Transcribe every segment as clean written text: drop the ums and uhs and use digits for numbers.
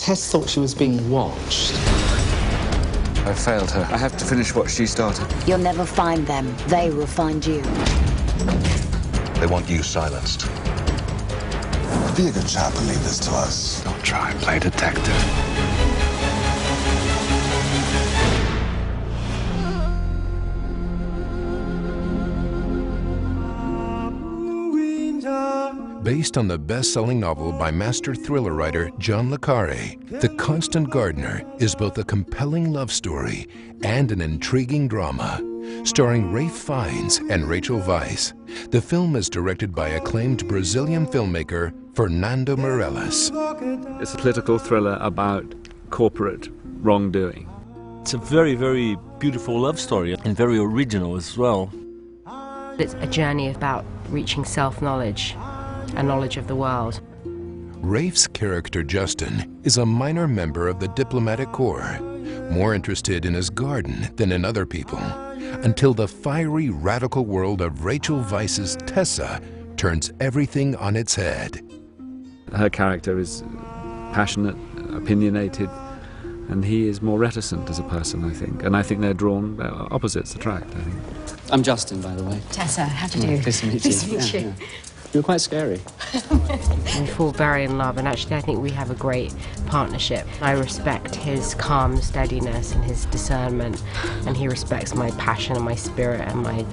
Tess thought she was being watched. I failed her. I have to finish what she started. You'll never find them. They will find you. They want you silenced. Be a good chap and leave this to us. Don't try and play detective. Based on the best-selling novel by master thriller writer John le Carre, The Constant Gardener is both a compelling love story and an intriguing drama. Starring Ralph Fiennes and Rachel Weisz, the film is directed by acclaimed Brazilian filmmaker Fernando Meirelles. It's a political thriller about corporate wrongdoing. It's a very, very beautiful love story and very original as well. It's a journey about reaching self-knowledge, a knowledge of the world. Ralph's character Justin is a minor member of the diplomatic corps, more interested in his garden than in other people, until the fiery, radical world of Rachel Weisz's Tessa turns everything on its head. Her character is passionate, opinionated, and he is more reticent as a person, I think. And I think they're drawn, opposites attract, I think. I'm Justin, by the way. Tessa, how do you do? Nice to meet you. Nice to meet you. Yeah. You're quite scary. We fall very in love, and actually I think we have a great partnership. I respect his calm steadiness and his discernment, and he respects my passion and my spirit and my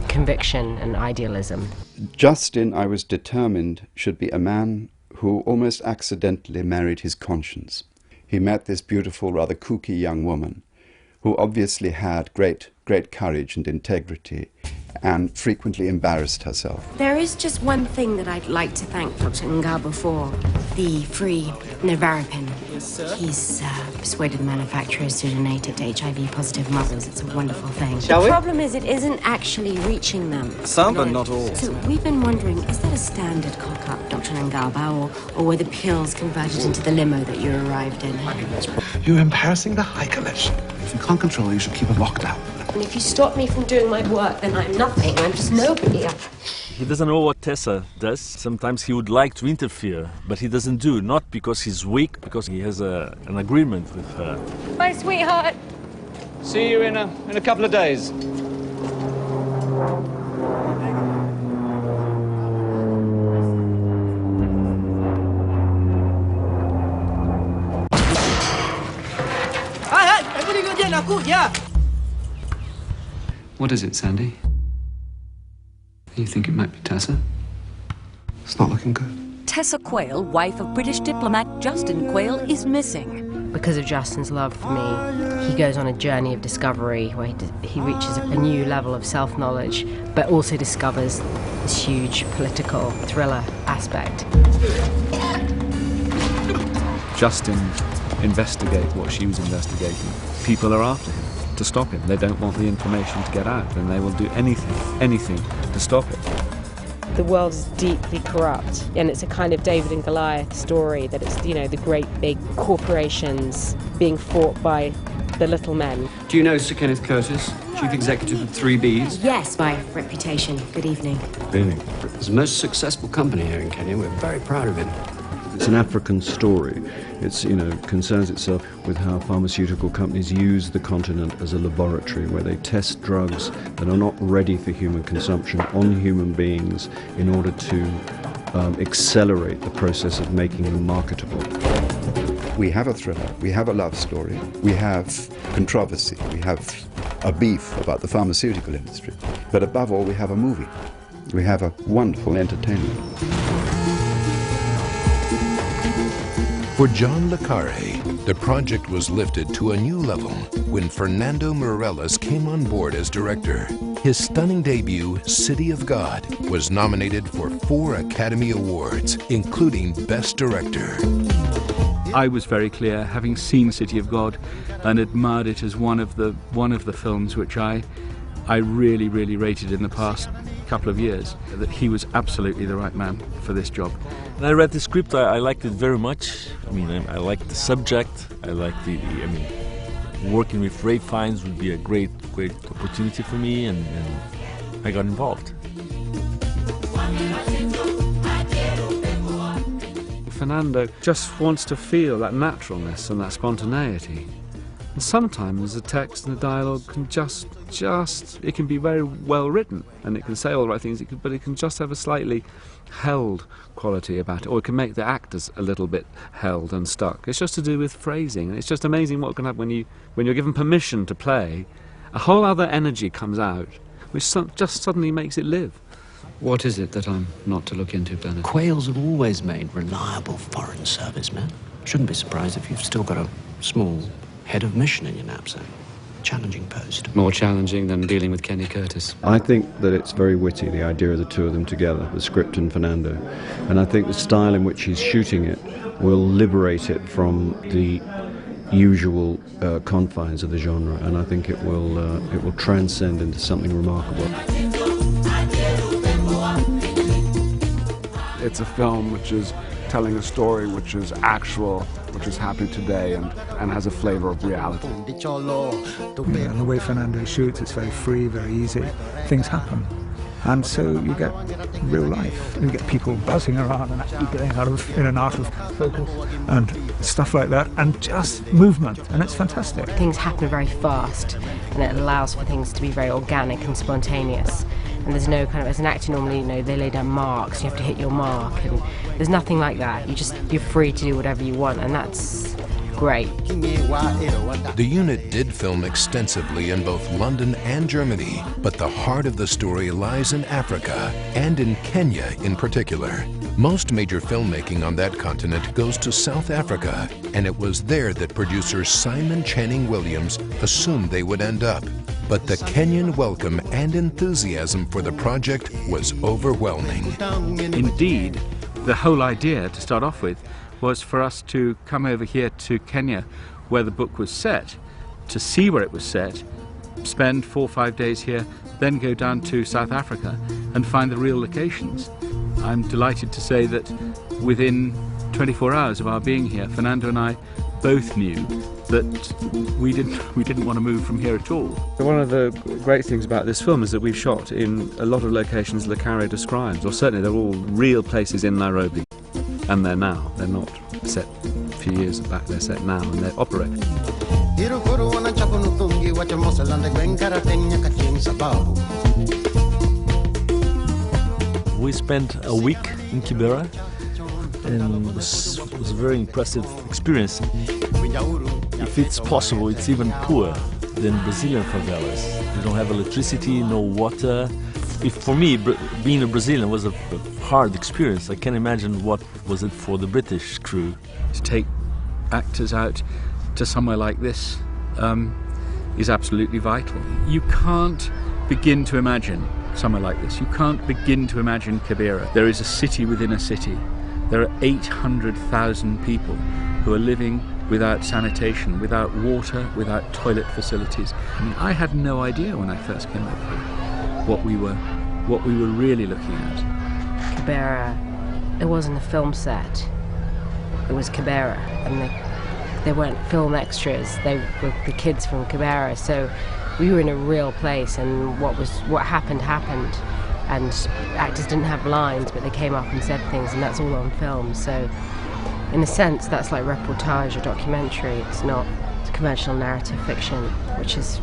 conviction and idealism. Justin, I was determined, should be a man who almost accidentally married his conscience. He met this beautiful, rather kooky young woman who obviously had great courage and integrity, and frequently embarrassed herself. There is just one thing that I'd like to thank Dr. Ngaba for, the free Nevarapin. He's persuaded the manufacturers to donate it to HIV-positive mothers. It's a wonderful thing. The problem is it isn't actually reaching them. Some, but not all. So we've been wondering, is that a standard cock-up, Dr. Ngaba, or were the pills converted into the limo that you arrived in? You're embarrassing the High Commission. If you can't control it, you should keep it locked down. And if you stop me from doing my work, then I'm nothing. I'm just nobody. He doesn't know what Tessa does. Sometimes he would like to interfere, but he doesn't do. Not because he's weak, because he has an agreement with her. My sweetheart. See you in a couple of days. What is it, Sandy? You think it might be Tessa? It's not looking good. Tessa Quayle, wife of British diplomat Justin Quayle, is missing. Because of Justin's love for me, he goes on a journey of discovery where he reaches a new level of self-knowledge, but also discovers this huge political thriller aspect. Justin investigates what she was investigating. People are after him to stop him. They don't want the information to get out, and they will do anything to stop it. The world is deeply corrupt, and it's a kind of David and Goliath story, that it's, you know, the great big corporations being fought by the little men. Do you know Sir Kenneth Curtis, Chief Executive of 3Bs? Yes, by reputation. Good evening. Really? It's the most successful company here in Kenya. We're very proud of it. It's an African story. It's, concerns itself with how pharmaceutical companies use the continent as a laboratory where they test drugs that are not ready for human consumption on human beings in order to accelerate the process of making them marketable. We have a thriller, we have a love story, we have controversy, we have a beef about the pharmaceutical industry, but above all we have a movie. We have a wonderful entertainment. For John le Carre, the project was lifted to a new level when Fernando Meirelles came on board as director. His stunning debut, City of God, was nominated for 4 Academy Awards, including Best Director. I was very clear, having seen City of God and admired it as one of the films which I really rated in the past couple of years, that he was absolutely the right man for this job. And I read the script, I liked it very much. I liked the subject, I liked working with Ralph Fiennes would be a great opportunity for me, and I got involved. Fernando just wants to feel that naturalness and that spontaneity. And sometimes the text and the dialogue can it can be very well written and it can say all the right things, but it can just have a slightly held quality about it, or it can make the actors a little bit held and stuck. It's just to do with phrasing, and it's just amazing what can happen when you're given permission to play. A whole other energy comes out, which just suddenly makes it live. What is it that I'm not to look into, Bernard? Quayles have always made reliable foreign servicemen. Shouldn't be surprised if you've still got a small head of mission in your knapsack. Challenging post. More challenging than dealing with Kenny Curtis. I think that it's very witty, the idea of the two of them together, the script and Fernando. And I think the style in which he's shooting it will liberate it from the usual confines of the genre, and I think it will transcend into something remarkable. It's a film which is telling a story which is actual, which is happening today, and has a flavour of reality. And the way Fernando shoots, it's very free, very easy. Things happen. And so you get real life. You get people buzzing around and actually getting in and out of focus and stuff like that, and just movement, and it's fantastic. Things happen very fast, and it allows for things to be very organic and spontaneous. And there's no as an actor normally, they lay down marks, you have to hit your mark, and there's nothing like that. You're free to do whatever you want, and that's great. The unit did film extensively in both London and Germany, but the heart of the story lies in Africa, and in Kenya in particular. Most major filmmaking on that continent goes to South Africa, and it was there that producer Simon Channing Williams assumed they would end up. But the Kenyan welcome and enthusiasm for the project was overwhelming. Indeed, the whole idea to start off with was for us to come over here to Kenya, where the book was set, to see where it was set, spend 4 or 5 days here, then go down to South Africa and find the real locations. I'm delighted to say that within 24 hours of our being here, Fernando and I both knew that we didn't want to move from here at all. One of the great things about this film is that we've shot in a lot of locations Le Carre describes, or certainly they're all real places in Nairobi. And they're now. They're not set a few years back, they're set now, and they're operating. We spent a week in Kibera, and it was a very impressive experience. If it's possible, it's even poorer than Brazilian favelas. You don't have electricity, no water. For me, being a Brazilian was a hard experience. I can't imagine what was it for the British crew. To take actors out to somewhere like this is absolutely vital. You can't begin to imagine somewhere like this. You can't begin to imagine Kibera. There is a city within a city. There are 800,000 people who are living without sanitation, without water, without toilet facilities. I mean, I had no idea when I first came over here what we were really looking at. Kibera, it wasn't a film set. It was Kibera, and they weren't film extras. They were the kids from Kibera. So we were in a real place, and what happened, and actors didn't have lines, but they came up and said things, and that's all on film. So in a sense, that's like reportage or documentary. It's not conventional narrative fiction, which is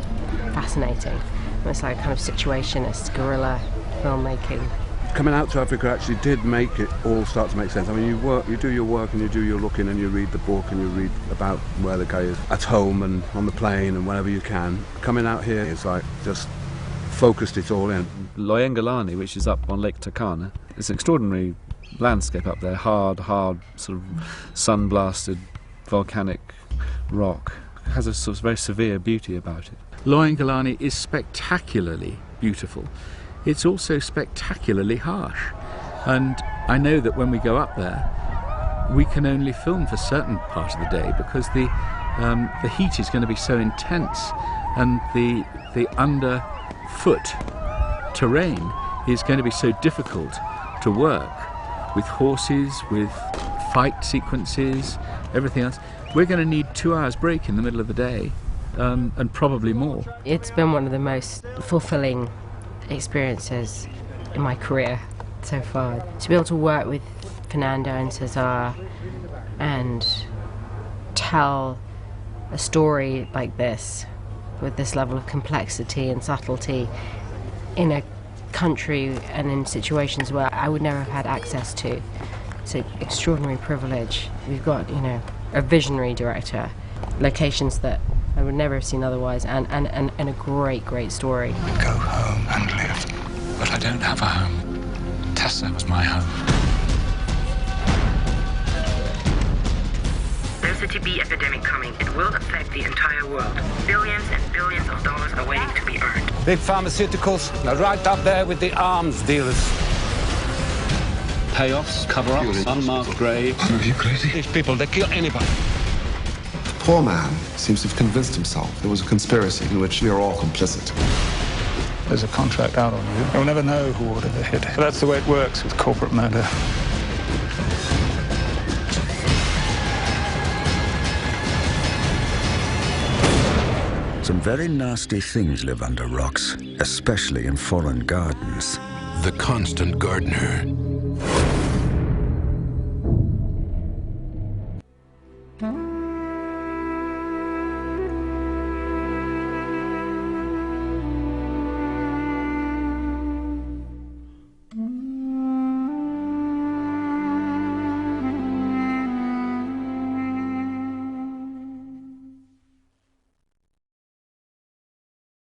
fascinating. It's like kind of situationist, guerrilla filmmaking. Coming out to Africa actually did make it all start to make sense. I mean, you do your work and you do your looking and you read the book and you read about where the guy is at home and on the plane and wherever you can. Coming out here is like just focused it all in. Loyengalani, which is up on Lake Turkana, it's an extraordinary landscape up there, hard, sort of sun-blasted volcanic rock. It has a sort of very severe beauty about it. Loyengalani is spectacularly beautiful. It's also spectacularly harsh. And I know that when we go up there, we can only film for certain part of the day because the heat is going to be so intense, and the underfoot terrain is going to be so difficult to work with horses, with fight sequences, everything else. We're going to need 2 hours break in the middle of the day, and probably more. It's been one of the most fulfilling experiences in my career so far. To be able to work with Fernando and Cesar and tell a story like this with this level of complexity and subtlety in a country and in situations where I would never have had access to. It's an extraordinary privilege. We've got, you know, a visionary director, locations that I would never have seen otherwise, and a great, great story. Go home and live. But I don't have a home. Tessa was my home. There's a TB epidemic coming. It will affect the entire world. Billions and billions of dollars are waiting to be earned. Big pharmaceuticals are right up there with the arms dealers. Payoffs, cover-ups, unmarked graves. Are you crazy? These people, they kill anybody. The poor man seems to have convinced himself there was a conspiracy in which we are all complicit. There's a contract out on you. You'll never know who ordered the hit. But that's the way it works with corporate murder. Some very nasty things live under rocks, especially in foreign gardens. The Constant Gardener.